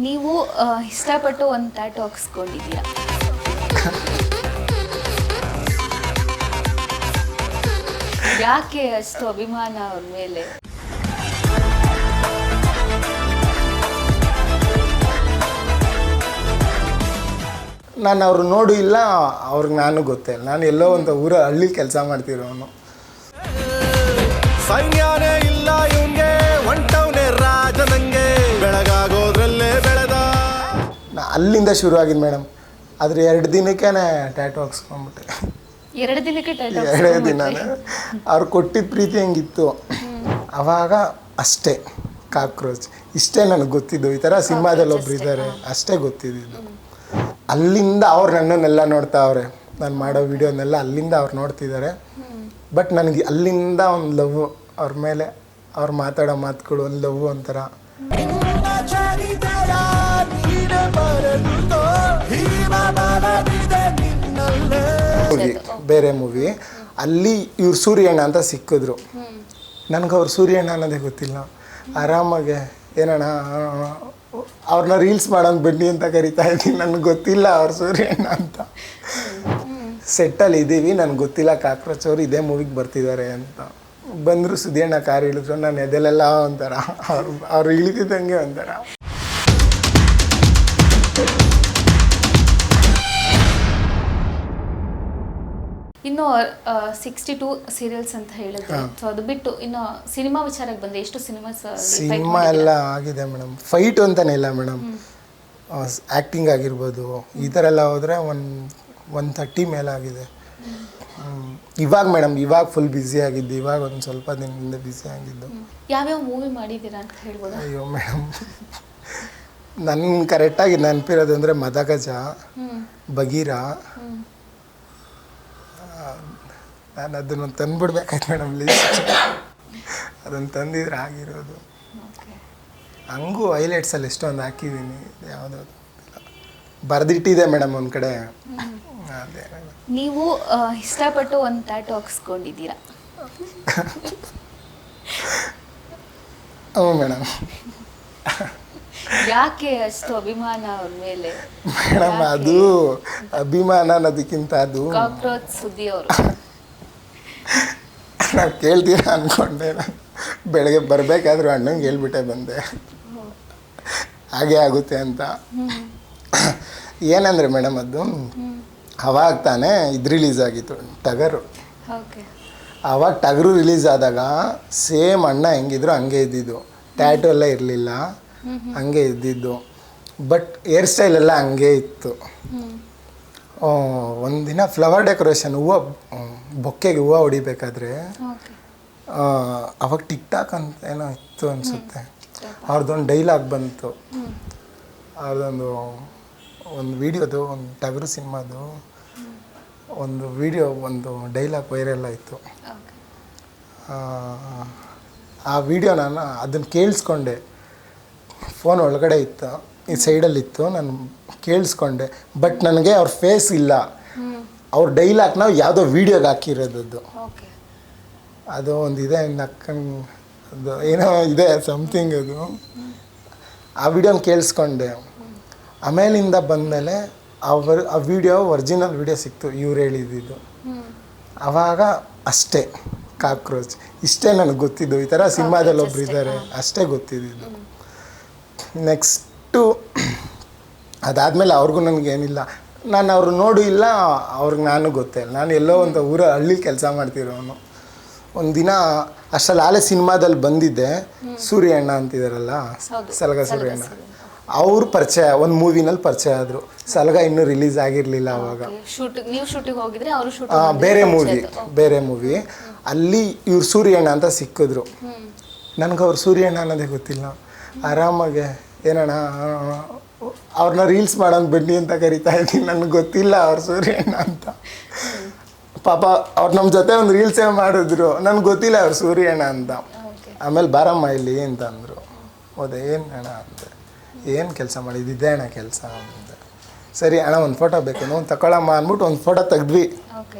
ನೀವು ಇಷ್ಟಪಟ್ಟು ಒಂದು ಟ್ಯಾಟೂ ಹಾಕ್ಸ್ಕೊಂಡಿದ್ದೀರಾ? ಯಾಕೆ ಅಷ್ಟು ಅಭಿಮಾನ ಅವ್ರ ಮೇಲೆ? ನಾನು ಅವ್ರು ನೋಡು ಇಲ್ಲ, ಅವ್ರಿಗೆ ನಾನು ಗೊತ್ತೇ ಇಲ್ಲ. ನಾನು ಎಲ್ಲೋ ಒಂದು ಊರ ಹಳ್ಳಿ ಕೆಲಸ ಮಾಡ್ತಿರೋನು. ಸೈನ್ಯನೇ ಇಲ್ಲ ಇವಂಗೆ, ಒಂಟವನೇ ರಾಜನಂಗೆ, ಬೆಳಗಾಗೋದ್ರಲ್ಲೇ ಬೆಳೆದ. ಅಲ್ಲಿಂದ ಶುರು ಆಗಿದ್ದು ಮೇಡಮ್. ಆದರೆ 2 ದಿನಕ್ಕೆ ಟ್ಯಾಟೂ ಹಾಕ್ಸ್ಕೊಂಡ್ಬಿಟ್ಟೆ. 2 ದಿನಕ್ಕೆ ಟ್ಯಾಟೂ? 2 ದಿನನೇ. ಅವ್ರು ಕೊಟ್ಟಿದ್ದ ಪ್ರೀತಿ ಹೆಂಗಿತ್ತು ಅವಾಗ ಅಷ್ಟೇ. ಕಾಕ್ರೋಚ್ ಇಷ್ಟೇ ನನಗೆ ಗೊತ್ತಿದ್ದು. ಈ ಥರ ಸಿನಿಮಾದಲ್ಲಿ ಒಬ್ರು ಇದ್ದಾರೆ ಅಷ್ಟೇ ಗೊತ್ತಿದ್ದು. ಅಲ್ಲಿಂದ ಅವ್ರು ನನ್ನನ್ನೆಲ್ಲ ನೋಡ್ತಾವ್ರೆ, ನಾನು ಮಾಡೋ ವಿಡಿಯೋನೆಲ್ಲ ಅಲ್ಲಿಂದ ಅವ್ರು ನೋಡ್ತಿದ್ದಾರೆ. ಬಟ್ ನನಗೆ ಅಲ್ಲಿಂದ ಒಂದು ಲವ್ ಅವ್ರ ಮೇಲೆ, ಅವ್ರು ಮಾತಾಡೋ ಮಾತುಗಳು ಒಂದು ಲವ್ ಒಂಥರ. ಬೇರೆ ಮೂವಿ ಅಲ್ಲಿ ಇವ್ರು ಸೂರ್ಯಣ್ಣ ಅಂತ ಸಿಕ್ಕಿದ್ರು. ನನಗೆ ಅವ್ರು ಸೂರ್ಯಣ್ಣ ಅನ್ನೋದೇ ಗೊತ್ತಿಲ್ಲ. ಆರಾಮಾಗೆ ಏನಣ್ಣ ಅವ್ರನ್ನ ರೀಲ್ಸ್ ಮಾಡೋಂಗೆ ಬನ್ನಿ ಅಂತ ಕರಿತಾ ಇದ್ದೀನಿ. ನನಗೆ ಗೊತ್ತಿಲ್ಲ ಅವ್ರು ಸೂರ್ಯಣ್ಣ ಅಂತ. ಸೆಟ್ಟಲ್ಲಿ ಇದ್ದೀವಿ, ನನಗೆ ಗೊತ್ತಿಲ್ಲ ಕಾಕ್ರೋಚ್ ಅವರು ಇದೇ ಮೂವಿಗೆ ಬರ್ತಿದ್ದಾರೆ ಅಂತ. ಬಂದರು, ಸುದಿಯಣ್ಣ ಕಾರ್ ಇಳಿದ್ರು, ನಾನು ಎದೆಲೆಲ್ಲ ಒಂಥರ, ಅವ್ರು ಇಳಿತಿದ್ದಂಗೆ ಒಂಥರ. ಇನ್ನು 62 ಸೀರಿಯಲ್ಸ್ ಅಂತ ಹೇಳಿದ್ರೆ, ಸೊ ಅದು ಬಿಟ್ಟು ಇನ್ನು ಸಿನಿಮಾ ವಿಚಾರಕ್ಕೆ ಬಂದರೆ ಎಷ್ಟು ಸಿನಿಮಾ ಎಲ್ಲ ಆಗಿದೆ ಮೇಡಮ್. ಫೈಟ್ ಅಂತಾನೆ ಇಲ್ಲ ಮೇಡಮ್, ಆ್ಯಕ್ಟಿಂಗ್ ಆಗಿರ್ಬೋದು, ಈ ಥರ ಎಲ್ಲ ಹೋದರೆ 130 ಮೇಲೆ ಆಗಿದೆ. ಇವಾಗ ಮೇಡಮ್, ಇವಾಗ ಫುಲ್ ಬ್ಯುಸಿ ಆಗಿದ್ದು. ಇವಾಗ ಒಂದು ಸ್ವಲ್ಪ ದಿನದಿಂದ ಬ್ಯುಸಿ ಆಗಿದ್ದು. ಯಾವ್ಯಾವ ಮೂವಿ ಮಾಡಿದ್ದೀರಾ ಅಂತ ಹೇಳ್ಬೋದಾ? ಅಯ್ಯೋ ಮೇಡಮ್, ನನ್ನ ಕರೆಕ್ಟಾಗಿ ನೆನಪಿರೋದು ಅಂದರೆ ಮದಗಜ, ಬಗೀರ. ನಾನು ಅದನ್ನು ತಂದುಬಿಡ್ಬೇಕಾಯ್ತು ಮೇಡಮ್ ಲೀಸ್ಟ್. ಅದನ್ನು ತಂದಿದ್ರೆ ಆಗಿರೋದು. ಹಂಗೂ ಹೈಲೈಟ್ಸಲ್ಲಿ ಎಷ್ಟೊಂದು ಹಾಕಿದ್ದೀನಿ, ಯಾವುದೋ ಬರೆದಿಟ್ಟಿದೆ ಮೇಡಮ್ ಒಂದು ಕಡೆ. ಅದೇ ನೀವು ಇಷ್ಟಪಟ್ಟು ಒಂದು ಟ್ಯಾಟೂ ಹಾಕ್ಸ್ಕೊಂಡಿದ್ದೀರಾ? ಹ್ಞೂ ಮೇಡಮ್. ಯಾಕೆ ಅಷ್ಟು ಅಭಿಮಾನ ಅವ್ರ ಮೇಲೆ? ಮೇಡಮ್ ಅದು ಅಭಿಮಾನ ಅನ್ನೋದಕ್ಕಿಂತ ಅದು ಕಾಕ್ರೋಚ್ ಸುದ್ದಿ ಅವರು. ನಾವು ಕೇಳ್ತೀರಾ ಅಂದ್ಕೊಂಡೆ. ಬೆಳಗ್ಗೆ ಬರಬೇಕಾದ್ರೂ ಅಣ್ಣಂಗೆ ಹೇಳ್ಬಿಟ್ಟೆ ಬಂದೆ, ಹಾಗೆ ಆಗುತ್ತೆ ಅಂತ. ಏನಂದರೆ ಮೇಡಮ್, ಅದು ಅವಾಗ ತಾನೇ ಇದು ರಿಲೀಸ್ ಆಗಿತ್ತು, ಟಗರು. ಆವಾಗ ಟಗರು ರಿಲೀಸ್ ಆದಾಗ ಸೇಮ್ ಅಣ್ಣ ಹೆಂಗಿದ್ರು ಹಂಗೆ ಇದ್ದಿದ್ದು. ಟ್ಯಾಟೂ ಎಲ್ಲ ಇರಲಿಲ್ಲ, ಹಂಗೆ ಇದ್ದಿದ್ದು. ಬಟ್ ಹೇರ್ ಸ್ಟೈಲ್ ಎಲ್ಲ ಹಂಗೆ ಇತ್ತು. ಒಂದಿನ ಫ್ಲವರ್ ಡೆಕೋರೇಷನ್, ಬೊಕ್ಕೆಗೆ ಹೂವು ಹೊಡಿಬೇಕಾದ್ರೆ ಅವಾಗ ಟಿಕ್ ಟಾಕ್ ಅಂತ ಏನೋ ಇತ್ತು ಅನಿಸುತ್ತೆ. ಅವ್ರದ್ದೊಂದು ಡೈಲಾಗ್ ಬಂತು. ಅವ್ರದ್ದೊಂದು ವೀಡಿಯೋದು, ಒಂದು ಟಗರು ಸಿನಿಮಾದು ಒಂದು ವೀಡಿಯೋ, ಒಂದು ಡೈಲಾಗ್ ವೈರಲ್ ಆಯಿತು. ಆ ವಿಡಿಯೋ ನಾನು ಅದನ್ನು ಕೇಳಿಸ್ಕೊಂಡೆ. ಫೋನ್ ಒಳಗಡೆ ಇತ್ತು, ಈ ಸೈಡಲ್ಲಿತ್ತು, ನಾನು ಕೇಳಿಸ್ಕೊಂಡೆ. ಬಟ್ ನನಗೆ ಅವ್ರ ಫೇಸ್ ಇಲ್ಲ, ಅವ್ರ ಡೈಲಾಗ್ ನಾವು ಯಾವುದೋ ವೀಡಿಯೋಗೆ ಹಾಕಿರೋದದ್ದು. ಅದು ಒಂದು ಇದೆ, ನಕ್ಕಂಗೆ ಅದು ಏನೋ ಇದೆ ಸಮಥಿಂಗ್. ಅದು ಆ ವಿಡಿಯೋನ ಕೇಳಿಸ್ಕೊಂಡೆ. ಆಮೇಲಿಂದ ಬಂದಮೇಲೆ ಆ ವಿಡಿಯೋ ಒರಿಜಿನಲ್ ವಿಡಿಯೋ ಸಿಕ್ತು, ಇವ್ರು ಹೇಳಿದ್ದು. ಆವಾಗ ಅಷ್ಟೇ ಕಾಕ್ರೋಚ್ ಇಷ್ಟೇ ನನಗೆ ಗೊತ್ತಿದ್ದು. ಈ ಥರ ಸಿನಿಮಾದಲ್ಲಿ ಒಬ್ರು ಇದ್ದಾರೆ ಅಷ್ಟೇ ಗೊತ್ತಿದ್ದು. ನೆಕ್ಸ್ಟು ಅದಾದಮೇಲೆ ಅವ್ರಿಗೂ ನನಗೇನಿಲ್ಲ. ನಾನು ಅವ್ರು ನೋಡು ಇಲ್ಲ, ಅವ್ರಿಗೆ ನಾನು ಗೊತ್ತೇ ಇಲ್ಲ. ನಾನು ಎಲ್ಲೋ ಒಂದು ಊರ ಹಳ್ಳಿ ಕೆಲಸ ಮಾಡ್ತಿರೋನು. ಒಂದು ದಿನ ಅಷ್ಟರಲ್ಲಿ ಆಲೆ ಸಿನಿಮಾದಲ್ಲಿ ಬಂದಿದ್ದೆ, ಸೂರ್ಯಣ್ಣ ಅಂತಿದ್ದಾರಲ್ಲ, ಸಲಗ ಸೂರ್ಯಣ್ಣ. ಅವ್ರು ಪರಿಚಯ, ಒಂದು ಮೂವಿನಲ್ಲಿ ಪರಿಚಯ ಆದರು. ಸಲಗ ಇನ್ನೂ ರಿಲೀಸ್ ಆಗಿರಲಿಲ್ಲ ಆವಾಗ. ಬೇರೆ ಮೂವಿ ಅಲ್ಲಿ ಇವ್ರು ಸೂರ್ಯಣ್ಣ ಅಂತ ಸಿಕ್ಕಿದ್ರು. ನನಗೆ ಅವ್ರು ಸೂರ್ಯಣ್ಣ ಅನ್ನೋದೇ ಗೊತ್ತಿಲ್ಲ. ಆರಾಮಾಗೆ ಏನಣ್ಣ ಅವ್ರನ್ನ ರೀಲ್ಸ್ ಮಾಡೋಂಗೆ ಬನ್ನಿ ಅಂತ ಕರಿತಾ ಇದ್ದೀನಿ. ನನಗೆ ಗೊತ್ತಿಲ್ಲ ಅವ್ರು ಸೂರ್ಯಣ್ಣ ಅಂತ. ಪಾಪ ಅವ್ರು ನಮ್ಮ ಜೊತೆ ಒಂದು ರೀಲ್ಸೇ ಮಾಡಿದ್ರು, ನನಗೆ ಗೊತ್ತಿಲ್ಲ ಅವ್ರು ಸೂರ್ಯಣ್ಣ ಅಂತ. ಆಮೇಲೆ ಬಾರಮ್ಮ ಇಲ್ಲಿ ಅಂತ ಅಂದರು. ಹೌದಾ, ಏನು ಅಣ್ಣ ಅಂದೆ. ಏನು ಕೆಲಸ ಮಾಡಿದ್ದೆ ಅಣ್ಣ ಕೆಲಸ ಅಂದೆ. ಸರಿ ಅಣ್ಣ ಒಂದು ಫೋಟೋ ಬೇಕು, ಒಂದು ತಗೊಳಮ್ಮ ಅಂದ್ಬಿಟ್ಟು ಒಂದು ಫೋಟೋ ತೆಗ್ದ್ವಿ.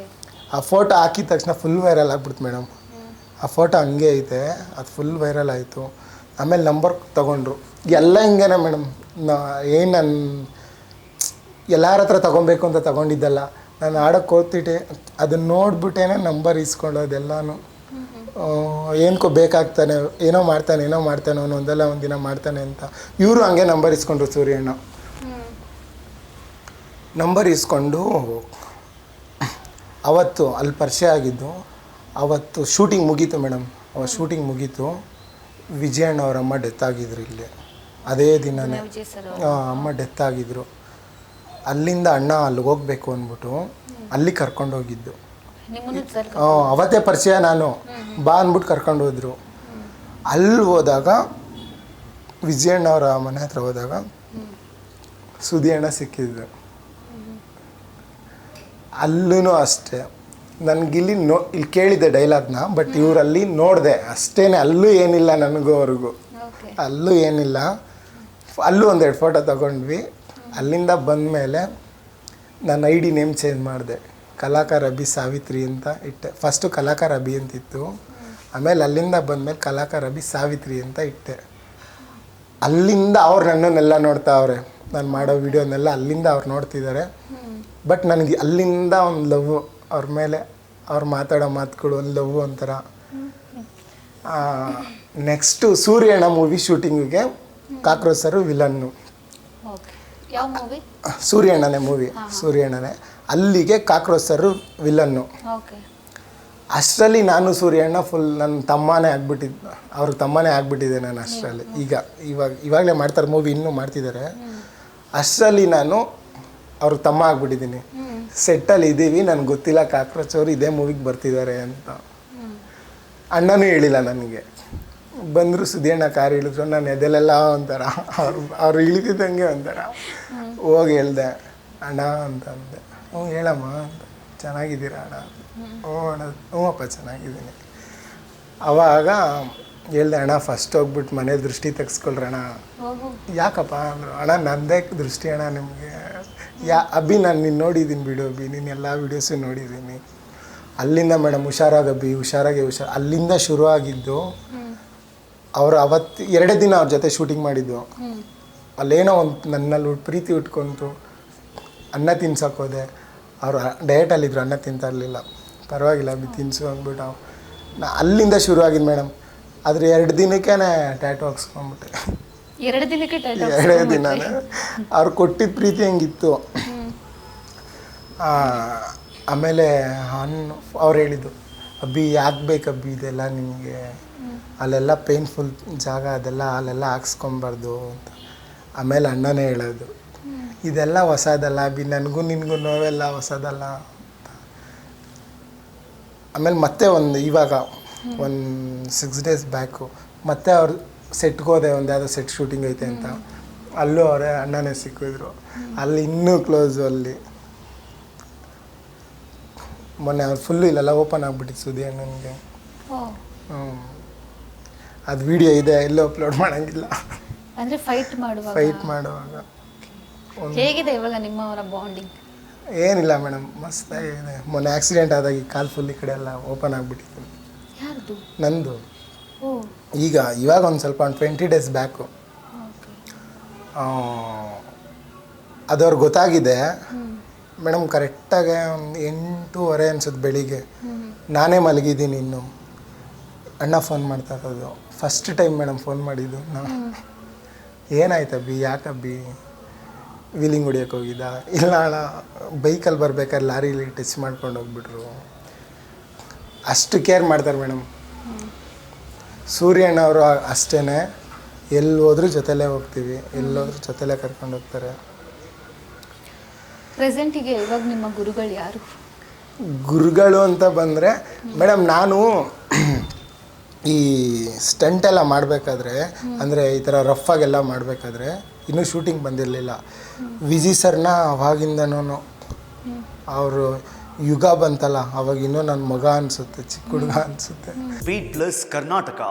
ಆ ಫೋಟೋ ಹಾಕಿದ ತಕ್ಷಣ ಫುಲ್ ವೈರಲ್ ಆಗ್ಬಿಡ್ತು ಮೇಡಮ್. ಆ ಫೋಟೋ ಹಂಗೆ ಐತೆ, ಅದು ಫುಲ್ ವೈರಲ್ ಆಯಿತು. ಆಮೇಲೆ ನಂಬರ್ ತೊಗೊಂಡ್ರು. ಎಲ್ಲ ಹಿಂಗೇನೆ ಮೇಡಮ್, ಏನು ನಾನು ಎಲ್ಲರ ಹತ್ರ ತೊಗೊಬೇಕು ಅಂತ ತೊಗೊಂಡಿದ್ದಲ್ಲ, ನಾನು ಆಡೋಕ್ಕೆ ಹೋಗ್ತಿಟ್ಟೆ ಅದನ್ನು ನೋಡ್ಬಿಟ್ಟೇನೆ ನಂಬರ್ ಇಸ್ಕೊಳ್ಳೋದೆಲ್ಲನೂ. ಏನಕ್ಕೋ ಬೇಕಾಗ್ತಾನೆ, ಏನೋ ಮಾಡ್ತಾನೆ ಅವನು ಒಂದಲ್ಲ ಒಂದಿನ ಮಾಡ್ತಾನೆ ಅಂತ. ಇವರು ಹಂಗೆ ನಂಬರ್ ಇಸ್ಕೊಂಡ್ರು ಸೂರ್ಯಣ್ಣ. ನಂಬರ್ ಇಸ್ಕೊಂಡು ಅವತ್ತು ಅಲ್ಲಿ ಪರಿಚಯ ಆಗಿದ್ದು. ಅವತ್ತು ಶೂಟಿಂಗ್ ಮುಗೀತು ಮೇಡಮ್, ಶೂಟಿಂಗ್ ಮುಗೀತು. ವಿಜಯಣ್ಣ ಅವ್ರ ಅಮ್ಮ ಡೆತ್ ಆಗಿದ್ರು ಇಲ್ಲಿ ಅದೇ ದಿನವೇ. ಅಮ್ಮ ಡೆತ್ ಆಗಿದ್ರು. ಅಲ್ಲಿಂದ ಅಣ್ಣ ಅಲ್ಲಿಗೆ ಹೋಗ್ಬೇಕು ಅಂದ್ಬಿಟ್ಟು ಅಲ್ಲಿ ಕರ್ಕೊಂಡೋಗಿದ್ದು. ಅವತ್ತೇ ಪರಿಚಯ, ನಾನು ಬಾ ಅಂದ್ಬಿಟ್ಟು ಕರ್ಕೊಂಡು ಹೋದ್ರು. ಅಲ್ಲಿ ಹೋದಾಗ ವಿಜಯಣ್ಣ ಅವರ ಮನೆ ಹತ್ರ ಹೋದಾಗ ಸುದಿ ಅಣ್ಣ ಸಿಕ್ಕಿದ್ರು. ಅಲ್ಲೂ ಅಷ್ಟೇ ನನಗಿಲ್ಲಿ ಇಲ್ಲಿ ಕೇಳಿದ್ದೆ ಡೈಲಾಗ್ನ, ಬಟ್ ಇವರಲ್ಲಿ ನೋಡಿದೆ ಅಷ್ಟೇ. ಅಲ್ಲೂ ಏನಿಲ್ಲ ನನಗೂ ಅವ್ರಿಗೂ, ಅಲ್ಲೂ ಏನಿಲ್ಲ. ಅಲ್ಲೂ ಒಂದೆರಡು ಫೋಟೋ ತಗೊಂಡ್ವಿ. ಅಲ್ಲಿಂದ ಬಂದಮೇಲೆ ನಾನು ಐ ಡಿ ನೇಮ್ ಚೇಂಜ್ ಮಾಡಿದೆ, ಕಲಾಕಾರ ಅಭಿ ಸಾವಿತ್ರಿ ಅಂತ ಇಟ್ಟೆ. ಫಸ್ಟು ಕಲಾಕಾರ ಅಭಿ ಅಂತಿತ್ತು, ಆಮೇಲೆ ಅಲ್ಲಿಂದ ಬಂದಮೇಲೆ ಕಲಾಕಾರ ಅಭಿ ಸಾವಿತ್ರಿ ಅಂತ ಇಟ್ಟೆ. ಅಲ್ಲಿಂದ ಅವ್ರು ನನ್ನನ್ನೆಲ್ಲ ನೋಡ್ತಾವ್ರೆ, ನಾನು ಮಾಡೋ ವಿಡಿಯೋನೆಲ್ಲ ಅಲ್ಲಿಂದ ಅವ್ರು ನೋಡ್ತಿದ್ದಾರೆ. ಬಟ್ ನನಗೆ ಅಲ್ಲಿಂದ ಒಂದು ಲವ್ ಅವ್ರ ಮೇಲೆ, ಅವ್ರು ಮಾತಾಡೋ ಮಾತುಗಳು ಒಂದು ಲವ್ ಒಂಥರ. ನೆಕ್ಸ್ಟು ಸೂರ್ಯಣ್ಣ ಮೂವಿ ಶೂಟಿಂಗಿಗೆ ಕಾಕ್ರೋಚ್ ಸರ್ ವಿಲನ್ನು. ಸೂರ್ಯಣ್ಣನೇ ಮೂವಿ, ಸೂರ್ಯಣ್ಣನೇ. ಅಲ್ಲಿಗೆ ಕಾಕ್ರೋಚ್ ಸರ್ ವಿಲನ್ನು. ಅಷ್ಟರಲ್ಲಿ ನಾನು ಸೂರ್ಯಣ್ಣ ಫುಲ್ ನನ್ನ ತಮ್ಮನೇ ಆಗ್ಬಿಟ್ಟಿದ್ದು, ಅವ್ರಿಗೆ ತಮ್ಮನೇ ಆಗ್ಬಿಟ್ಟಿದ್ದೆ ನಾನು ಅಷ್ಟರಲ್ಲಿ. ಇವಾಗಲೇ ಮಾಡ್ತಾರೆ ಮೂವಿ, ಇನ್ನೂ ಮಾಡ್ತಿದ್ದಾರೆ. ಅಷ್ಟರಲ್ಲಿ ನಾನು ಅವ್ರಿಗೆ ತಮ್ಮ ಆಗ್ಬಿಟ್ಟಿದ್ದೀನಿ. ಸೆಟ್ಟಲ್ಲಿ ಇದ್ದೀವಿ, ನನಗೆ ಗೊತ್ತಿಲ್ಲ ಕಾಕ್ರೋಚ್ ಅವರು ಇದೇ ಮೂವಿಗೆ ಬರ್ತಿದ್ದಾರೆ ಅಂತ. ಅಣ್ಣನೂ ಹೇಳಿಲ್ಲ ನನಗೆ. ಬಂದರು ಸುದಿಯಣ್ಣ ಕಾರ್ ಇಳಿದ್ರು, ನಾನು ಎದೆಲೆಲ್ಲ ಒಂಥರ, ಅವ್ರು ಇಳಿತಿದ್ದಂಗೆ ಒಂಥರ. ಹೋಗಿ ಹೇಳ್ದೆ ಅಣ್ಣ ಅಂತ ಅಂದೆ. ಹ್ಞೂ ಹೇಳಮ್ಮ ಅಂತ. ಚೆನ್ನಾಗಿದ್ದೀರಾ ಅಣ್ಣ? ಹ್ಞೂ ಅಣ್ಣ, ಹ್ಞೂ ಅಪ್ಪ ಚೆನ್ನಾಗಿದ್ದೀನಿ. ಆವಾಗ ಹೇಳ್ದೆ ಅಣ್ಣ ಫಸ್ಟ್ ಹೋಗ್ಬಿಟ್ಟು ಮನೇಲಿ ದೃಷ್ಟಿ ತೆಗೆಸ್ಕೊಳ್ರಣ್ಣ. ಯಾಕಪ್ಪ ಅಂದರು. ಅಣ್ಣ ನಂದೇ ದೃಷ್ಟಿ ಅಣ್ಣ ನಿಮಗೆ. ಅಭಿ ನಾನು ನಿನ್ನ ನೋಡಿದ್ದೀನಿ ಬಿಡು ಅಭಿ, ನೀನು ಎಲ್ಲ ವೀಡಿಯೋಸು ನೋಡಿದ್ದೀನಿ. ಅಲ್ಲಿಂದ ಮೇಡಮ್ ಹುಷಾರಾಗಿ ಅಭಿ, ಹುಷಾರಾಗಿ ಅಲ್ಲಿಂದ ಶುರು ಆಗಿದ್ದು. ಅವರು ಅವತ್ತು 2 ದಿನ ಅವ್ರ ಜೊತೆ ಶೂಟಿಂಗ್ ಮಾಡಿದ್ದು. ಅಲ್ಲೇನೋ ಒಂದು ನನ್ನಲ್ಲಿ ಪ್ರೀತಿ ಉಟ್ಕೊಂತು. ಅನ್ನ ತಿನ್ಸೋಕೋದೆ, ಅವರು ಡಯಟಲ್ಲಿದ್ದರು, ಅನ್ನ ತಿಂತಾ ಇರಲಿಲ್ಲ. ಪರವಾಗಿಲ್ಲ ಅಭಿ ತಿನ್ಸು ಅಂದ್ಬಿಟ್ಟು ಅಲ್ಲಿಂದ ಶುರು ಆಗಿದ್ದು ಮೇಡಮ್. ಆದರೆ 2 ದಿನಕ್ಕೇ ಟ್ಯಾಟು ಹಾಕ್ಸ್ಕೊಂಡ್ಬಿಟ್ಟೆ. 2 ದಿನಕ್ಕೆ 2 ದಿನನೇ ಅವ್ರು ಕೊಟ್ಟಿದ್ದ ಪ್ರೀತಿ ಹೆಂಗಿತ್ತು. ಆಮೇಲೆ ಅವ್ರು ಹೇಳಿದ್ದು ಅಬ್ಬಿ ಯಾಕೆ ಬೇಕು ಅಬ್ಬಿ ಇದೆಲ್ಲ ನಿಮಗೆ, ಅಲ್ಲೆಲ್ಲ ಪೇನ್ಫುಲ್ ಜಾಗ ಅದೆಲ್ಲ ಅಲ್ಲೆಲ್ಲ ಹಾಕ್ಸ್ಕೊಬಾರ್ದು ಅಂತ. ಆಮೇಲೆ ಅಣ್ಣನೇ ಹೇಳೋದು ಇದೆಲ್ಲ ಹೊಸದಲ್ಲ ಅಬ್ಬಿ, ನನಗೂ ನಿನಗೂ ನೋವೆಲ್ಲ ಹೊಸದಲ್ಲ ಅಂತ. ಆಮೇಲೆ ಮತ್ತೆ ಇವಾಗ ಒಂದು 6 days ಬ್ಯಾಕು ಮತ್ತೆ ಅವ್ರು ಸೆಟ್ಗೆ ಹೋದೆ, ಒಂದು ಯಾವುದೋ ಸೆಟ್ ಶೂಟಿಂಗ್ ಐತೆ ಅಂತ. ಅಲ್ಲೂ ಅವರೇ ಅಣ್ಣನೇ ಸಿಕ್ಕಿದ್ರು. ಅಲ್ಲಿ ಇನ್ನೂ ಕ್ಲೋಸು. ಅಲ್ಲಿ ಮೊನ್ನೆ ಅವ್ರು ಫುಲ್ಲು ಇಲ್ಲೆಲ್ಲ ಓಪನ್ ಆಗಿಬಿಟ್ಟಿತ್ತು ಸುದಿ ಅಣ್ಣನಿಗೆ. ಅದು ವಿಡಿಯೋ ಇದೆ, ಎಲ್ಲೂ ಅಪ್ಲೋಡ್ ಮಾಡೋಂಗಿಲ್ಲ. ಅಂದರೆ ಫೈಟ್ ಮಾಡುವಾಗ ಹೇಗಿದೆ ಇವಾಗ ನಿಮ್ಮವರ ಬಾಂಡಿಂಗ್? ಏನಿಲ್ಲ ಮೇಡಮ್, ಮಸ್ತಾಗಿದೆ. ಮೊನ್ನೆ ಆಕ್ಸಿಡೆಂಟ್ ಆದಾಗ ಕಾಲು ಫುಲ್ ಈ ಕಡೆ ಎಲ್ಲ ಓಪನ್ ಆಗಿಬಿಟ್ಟಿತ್ತು. ಯಾರ್ದು? ನಂದು. ಇವಾಗ ಒಂದು ಸ್ವಲ್ಪ ಒಂದು 20 days ಬ್ಯಾಕು ಅದು ಅವ್ರಿಗೆ ಗೊತ್ತಾಗಿದೆ ಮೇಡಮ್. ಕರೆಕ್ಟಾಗಿ ಒಂದು 8:30 ಅನ್ಸುತ್ತೆ ಬೆಳಿಗ್ಗೆ. ನಾನೇ ಮಲಗಿದ್ದೀನಿ ಇನ್ನು. ಅಣ್ಣ ಫೋನ್ ಮಾಡ್ತಾ ಇರೋದು ಫಸ್ಟ್ ಟೈಮ್ ಮೇಡಮ್ ಫೋನ್ ಮಾಡಿದ್ದು. ಏನಾಯ್ತಬ್ಬಿ, ಯಾಕಬ್ಬಿ ವೀಲಿಂಗ್ ಹೊಡಿಯೋಕೆ ಹೋಗಿದ್ದ? ಇಲ್ಲ ಅಣ್ಣ ಬೈಕಲ್ಲಿ ಬರ್ಬೇಕಾದ್ರೆ ಲಾರಿಲಿ ಟಚ್ ಮಾಡ್ಕೊಂಡು ಹೋಗ್ಬಿಟ್ರು. ಅಷ್ಟು ಕೇರ್ ಮಾಡ್ತಾರೆ ಮೇಡಮ್. ಸೂರ್ಯಣ್ಣವರು ಅಷ್ಟೇ, ಎಲ್ಲಿ ಹೋದ್ರೂ ಜೊತೆಲೇ ಹೋಗ್ತೀವಿ, ಎಲ್ಲೋದ್ರೂ ಜೊತೆಲೇ ಕರ್ಕೊಂಡು ಹೋಗ್ತಾರೆ. ಪ್ರೆಸೆಂಟಿಗೆ ಇವಾಗ ನಿಮ್ಮ ಗುರುಗಳು ಯಾರು? ಗುರುಗಳು ಅಂತ ಬಂದರೆ ಮೇಡಮ್, ನಾನು ಈ ಸ್ಟಂಟ್ ಎಲ್ಲ ಮಾಡಬೇಕಾದ್ರೆ, ಅಂದರೆ ಈ ಥರ ರಫಾಗೆಲ್ಲ ಮಾಡಬೇಕಾದ್ರೆ ಇನ್ನೂ ಶೂಟಿಂಗ್ ಬಂದಿರಲಿಲ್ಲ. ವಿಜಿ ಸರ್ನ ಅವಾಗಿಂದನೂ ಅವರು ಯುಗ ಬಂತಲ್ಲ, ಅವಾಗ ಇನ್ನೂ ನನ್ನ ಮಗ ಅನಿಸುತ್ತೆ, ಚಿಕ್ಕ ಹುಡುಗ ಅನಿಸುತ್ತೆ. Beat Plus Karnataka.